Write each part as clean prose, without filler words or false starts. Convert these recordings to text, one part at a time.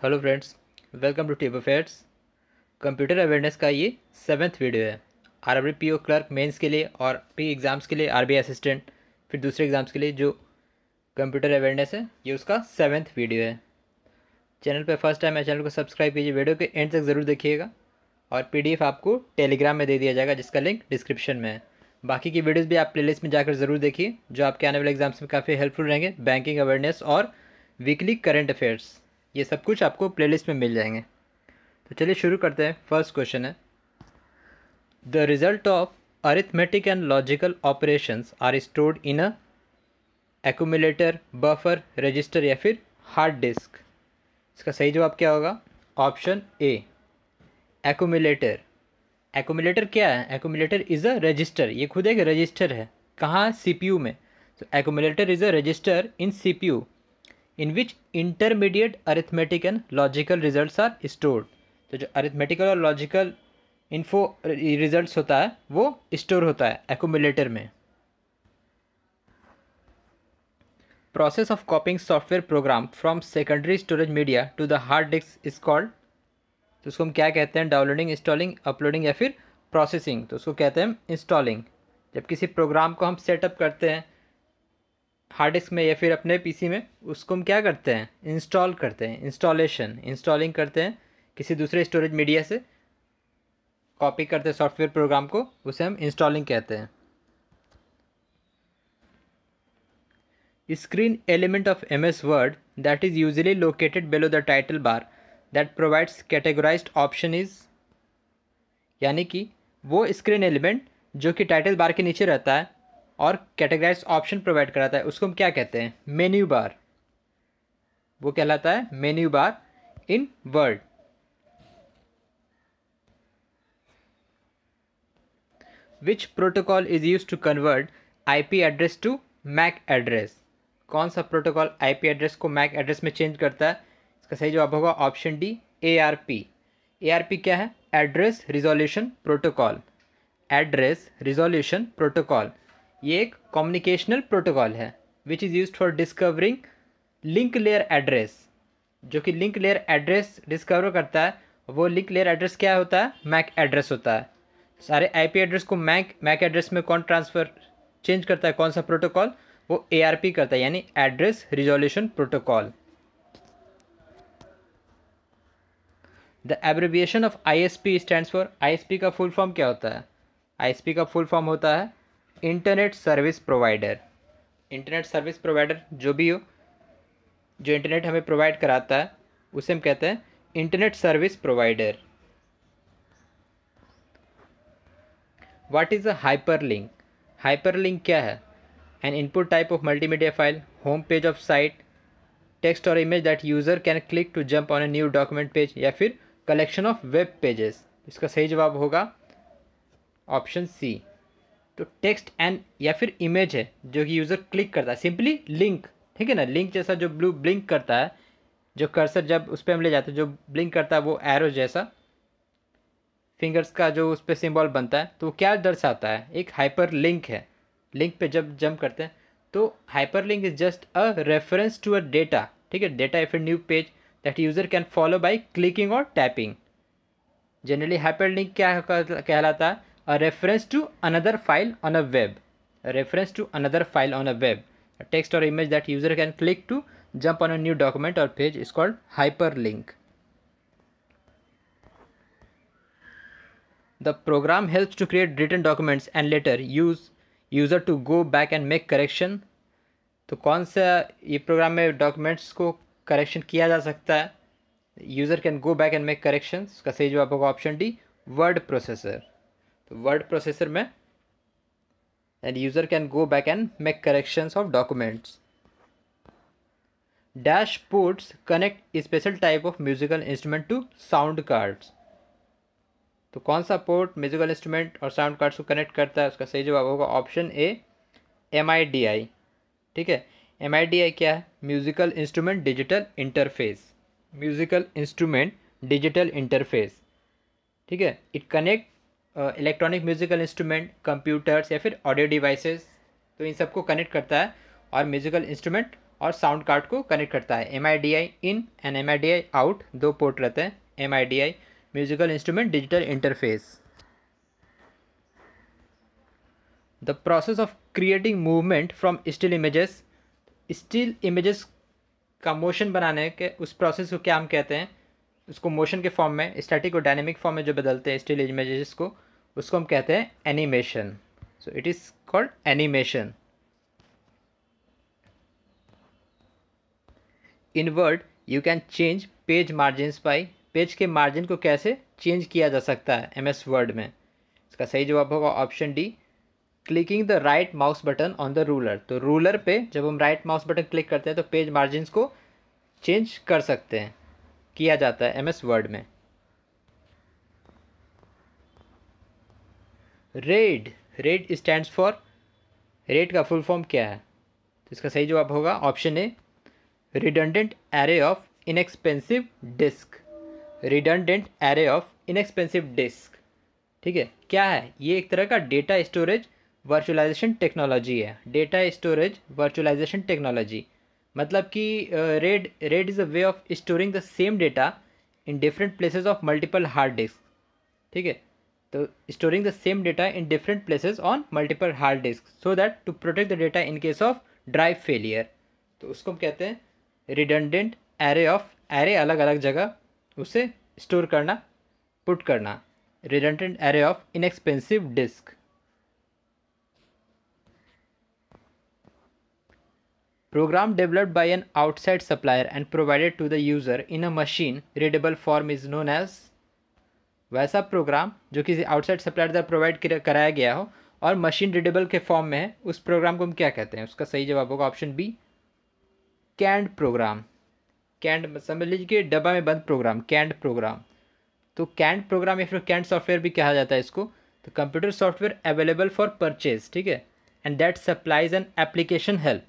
Hello friends, welcome to tip affairs. Computer awareness का ये 7th video है। RRB PO clerk mains के लिए और प्री एग्ज़ाम्स के लिए आरबीआई असिस्टेंट, फिर दूसरे एग्ज़ाम्स के लिए जो कंप्यूटर अवेयरनेस है, ये उसका 7th वीडियो है। चैनल पे फर्स्ट टाइम है, चैनल को सब्सक्राइब कीजिए, वीडियो के एंड तक ज़रूर देखिएगा। और पीडीएफ आपको टेलीग्राम में दे दिया जाएगा, जिसका लिंक डिस्क्रिप्शन में है। बाकी की वीडियोज़ भी आप प्लेलिस्ट में जाकर ज़रूर देखिए, जो आपके आने वाले एग्जाम्स में काफ़ी हेल्पफुल रहेंगे। बैंकिंग अवेयरनेस और वीकली करंट अफेयर्स, ये सब कुछ आपको प्लेलिस्ट में मिल जाएंगे। तो चलिए शुरू करते हैं। फर्स्ट क्वेश्चन है, the result of arithmetic and logical operations are stored in a accumulator, buffer, register या फिर हार्ड डिस्क। इसका सही जवाब क्या होगा? ऑप्शन ए, एक्यूमुलेटर। एक्यूमुलेटर क्या है? एक्यूमुलेटर इज़ अ रजिस्टर, ये खुद एक रजिस्टर है। कहाँ? सीपीयू में। तो accumulator is a register in CPU in which intermediate arithmetic and logical results are stored. तो जो अरिथमेटिकल और लॉजिकल इन्फो रिजल्ट्स होता है वो स्टोर होता है एक्यूमुलेटर में। Process of copying software program from secondary storage media to the hard disk is called. तो उसको हम क्या कहते हैं? डाउनलोडिंग, इंस्टॉलिंग, अपलोडिंग या फिर प्रोसेसिंग। तो उसको कहते हैं इंस्टॉलिंग। जब किसी प्रोग्राम को हम सेटअप करते हैं हार्ड डिस्क में या फिर अपने पीसी में, उसको हम क्या करते हैं? इंस्टॉल करते हैं, इंस्टॉलेशन, इंस्टॉलिंग करते हैं। किसी दूसरे स्टोरेज मीडिया से कॉपी करते हैं सॉफ्टवेयर प्रोग्राम को, उसे हम इंस्टॉलिंग कहते हैं। Screen element of MS word that is usually located below the title bar that provides categorised option is. यानी कि वो स्क्रीन एलिमेंट जो कि टाइटल बार के नीचे रहता है और कैटेगराइज्ड ऑप्शन प्रोवाइड कराता है, उसको हम क्या कहते हैं? Menu bar. वो कहलाता है menu bar in Word. Which protocol is use to convert IP address to MAC address. कौन सा प्रोटोकॉल IP एड्रेस को मैक एड्रेस में चेंज करता है? इसका सही जवाब होगा ऑप्शन डी, ARP। ARP क्या है? Address resolution protocol. Address resolution protocol ये एक कम्युनिकेशनल प्रोटोकॉल है which is used for discovering link layer address. जो कि लिंक लेयर एड्रेस डिस्कवर करता है, वो लिंक लेयर एड्रेस क्या होता है? मैक एड्रेस होता है। सारे IP एड्रेस को मैक एड्रेस में कौन ट्रांसफ़र चेंज करता है? कौन सा प्रोटोकॉल? वो ARP करता है, यानी address resolution protocol. The abbreviation of ISP stands for. ISP का फुल फॉर्म क्या होता है? ISP का फुल फॉर्म होता है internet service provider. Internet service provider जो भी हो, जो इंटरनेट हमें प्रोवाइड कराता है, उसे हम कहते हैं internet service provider. What is a hyperlink? Hyperlink क्या है? An input type of multimedia file, home page of site, text और image that user can click to jump on a new document page या फिर collection of web pages. इसका सही जवाब होगा option सी। तो टेक्स्ट एंड या फिर इमेज है जो कि यूज़र क्लिक करता है, सिंपली लिंक। ठीक है ना? लिंक जैसा जो ब्लू ब्लिंक करता है, जो कर्सर जब उस पर हम ले जाते हैं, जो ब्लिंक करता है, वो एरो जैसा फिंगर्स का जो उस पर सिंबल बनता है, तो वो क्या दर्शाता है? एक हाइपर लिंक है। लिंक पे जब जंप करते हैं तो hyperlink is just a reference to a data. ठीक है? डेटा या फिर new page that user can follow by clicking और टैपिंग। जनरली हाइपर लिंक क्या कहलाता है? A reference to another file on a web. Reference to another file on a web, text or image that user can click to jump on a new document or page is called hyperlink. The program helps to create written documents and later use user to go back and make correction. तो कौन सा ये programme में documents को correction किया जा सकता है? User can go back and make correction. उसका सही जवाब होगा ऑप्शन डी, वर्ड प्रोसेसर। तो वर्ड प्रोसेसर में and user can go back and make corrections of documents. Dash ports connect special type of musical instrument to sound cards. तो कौन सा port musical instrument और साउंड कार्ड्स को connect करता है? उसका सही जवाब होगा ऑप्शन ए, MIDI। ठीक है? MIDI क्या है? Musical instrument digital interface. Musical instrument digital interface. ठीक है? It connect electronic musical instrument, computers या फिर ऑडियो डिवाइसेस, तो इन सबको कनेक्ट करता है और म्यूजिकल इंस्ट्रूमेंट और साउंड कार्ड को कनेक्ट करता है। MIDI in and MIDI out, दो पोर्ट रहते हैं। MIDI musical instrument digital interface. The process of creating movement from still images, still images का मोशन बनाने के उस प्रोसेस को क्या हम कहते हैं, उसको मोशन के फॉर्म में, स्टैटिक और डायनेमिक फॉर्म में जो बदलते हैं स्टिल इमेजेस को, उसको हम कहते हैं animation. So it is called animation. In word you can change page margins by, page के मार्जिन को कैसे चेंज किया जा सकता है MS वर्ड में। इसका सही जवाब होगा option D, clicking the right mouse button on the ruler. तो रूलर पे जब हम राइट माउस बटन क्लिक करते हैं तो पेज मार्जिन्स को चेंज कर सकते हैं, किया जाता है MS वर्ड में। RAID, RAID stands for, RAID का फुल फॉर्म क्या है। तो इसका सही जवाब होगा option A, redundant array of inexpensive disk. Redundant array of inexpensive disk, ठीक है। क्या है ये? एक तरह का डेटा स्टोरेज वर्चुअलाइजेशन टेक्नोलॉजी है। डेटा स्टोरेज वर्चुअलाइजेशन टेक्नोलॉजी मतलब कि RAID is a way of storing the same data in different places of multiple hard disk, ठीक है। तो storing the same data in different places on multiple hard disk so that to protect the data in case of drive failure. तो उसको हम कहते हैं redundant array of, array अलग अलग जगह उसे स्टोर करना, पुट करना, redundant array of inexpensive disk. Program developed by an outside supplier and provided to the user in a machine readable form is known as, वैसा प्रोग्राम जो किसी outside supplier द्वारा प्रोवाइड कराया गया हो और मशीन रीडेबल के फॉर्म में है, उस प्रोग्राम को हम क्या कहते हैं। उसका सही जवाब होगा option B, canned program. Canned समझ लीजिए कि डब्बा में बंद प्रोग्राम, कैंड प्रोग्राम। तो कैंड प्रोग्राम या फिर कैंड सॉफ्टवेयर भी कहा जाता है इसको। तो computer software available for purchase, ठीक है, and that supplies an application help,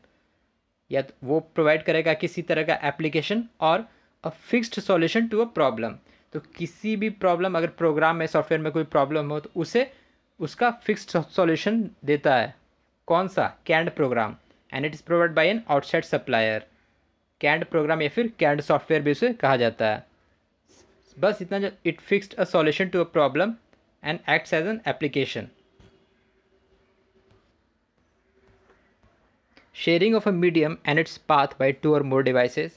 या तो वो प्रोवाइड करेगा किसी तरह का एप्लीकेशन और a fixed solution to a problem. तो किसी भी प्रॉब्लम, अगर प्रोग्राम में सॉफ्टवेयर में कोई प्रॉब्लम हो तो उसे उसका फिक्स्ड सॉल्यूशन देता है। कौन सा? Canned program, and it is provide by an outside supplier. Canned program या फिर कैंड सॉफ्टवेयर भी उसे कहा जाता है। बस इतना, जो it fixed a solution to a problem and acts as an application. Sharing of a medium and its path by two or more devices,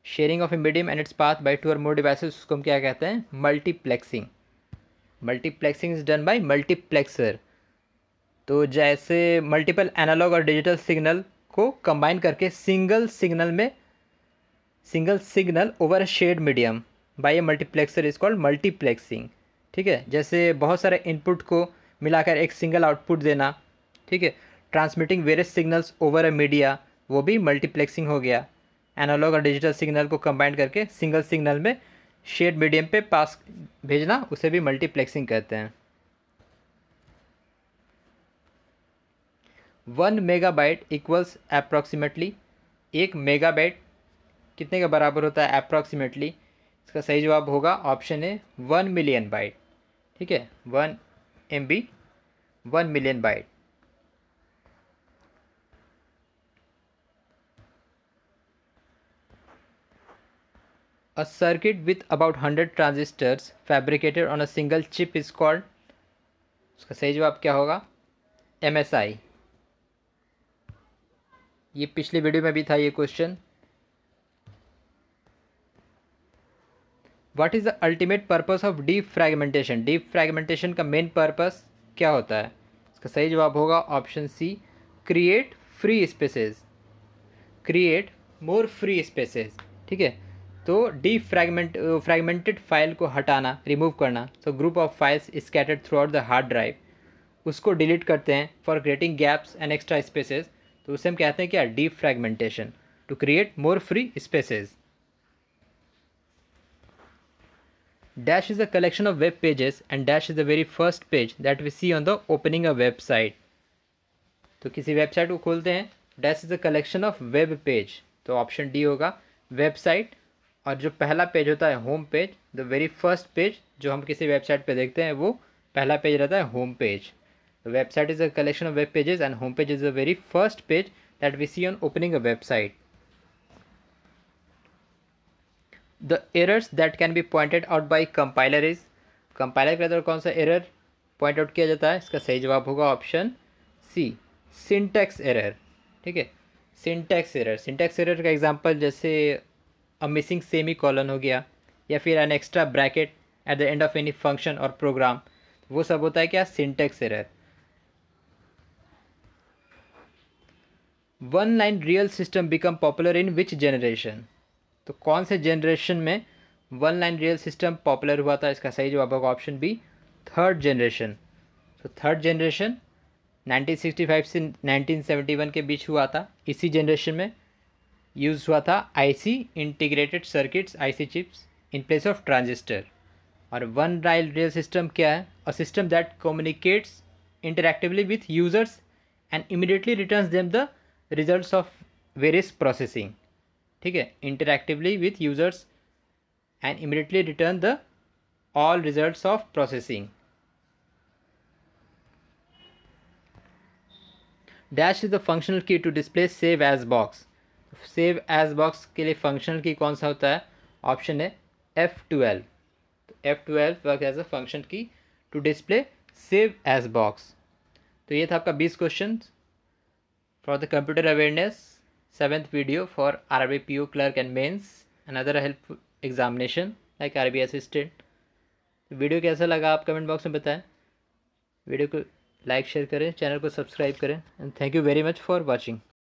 sharing of a medium and its path by two और more devices, उसको हम क्या कहते हैं? Multiplexing. Multiplexing is done by multiplexer. तो जैसे multiple analog और digital signal को कंबाइन करके single signal over a shared medium by a multiplexer is called multiplexing, ठीक है। जैसे बहुत सारे इनपुट को मिलाकर एक सिंगल आउटपुट देना, ठीक है। Transmitting various signals over a media, वो भी मल्टीप्लेक्सिंग हो गया। एनालॉग और डिजिटल सिग्नल को कंबाइन करके सिंगल सिग्नल में शेयर्ड मीडियम पे पास भेजना, उसे भी मल्टीप्लेक्सिंग कहते हैं। 1 मेगाबाइट इक्वल्स अप्रॉक्सीमेटली, 1 मेगाबाइट कितने का बराबर होता है अप्रॉक्सीमेटली। इसका सही जवाब होगा ऑप्शन ए, 1 मिलियन बाइट, ठीक है। 1 MB 1 million byte. A circuit with about 100 transistors fabricated on a single chip is called, उसका सही जवाब क्या होगा? MSI। ये पिछली वीडियो में भी था ये question. What is the ultimate purpose of deep fragmentation, deep fragmentation का मेन पर्पस क्या होता है? इसका सही जवाब होगा option C, create free spaces, create more free spaces, ठीक है। तो डीप फ्रैगमेंटेड फाइल को हटाना, रिमूव करना। तो group of files scattered throughout the hard drive, उसको डिलीट करते हैं for creating gaps and extra spaces. तो उसे हम कहते हैं क्या? Deep fragmentation, to create more free spaces. Dash is a collection of web pages and dash is the very first page that we see on the opening a website. तो किसी website को खोलते हैं, dash is a collection of web page, तो option D होगा website. और जो पहला पेज होता है home page, the very first page जो हम किसी वेबसाइट पे देखते हैं वो पहला पेज रहता है home page. Website is a collection of web pages and home page is the very first page that we see on opening a website. The errors that can be pointed out by compiler is, compiler के द्वारा कौन सा error point out किया जाता है? इसका सही जवाब होगा ऑप्शन सी, सिंटैक्स एरर। ठीक है, सिंटैक्स एरर। सिंटैक्स एरर का एग्जांपल जैसे अ मिसिंग सेमी कॉलन हो गया, या फिर an extra bracket at the end of any function और प्रोग्राम, वो सब होता है क्या? Syntax error. One line real system become popular in which generation? तो कौन से जनरेशन में one line real system popular हुआ था? इसका सही जवाब होगा ऑप्शन बी, थर्ड जनरेशन। तो थर्ड जनरेशन 1965 से 1971 के बीच हुआ था। इसी जनरेशन में यूज़ हुआ था IC, integrated circuits, IC chips in place of transistor. और वन लाइन रियल सिस्टम क्या है? A system that communicates interactively with users and immediately returns them the results of various processing. ठीक है, interactively with users and immediately return the all results of processing. Dash is the functional key to display save as box. save as box के लिए functional key कौन सा होता है? Option है F12। तो F12 work as a function key to display save as box. तो ये था आपका 20 question for the computer awareness 7th video for RRB PO clerk and mains and other helpful examination like RB assistant. Video कैसा लगा आप comment box में बताएं। Video को लाइक शेयर करें, चैनल को सब्सक्राइब करें, and thank you very much for watching.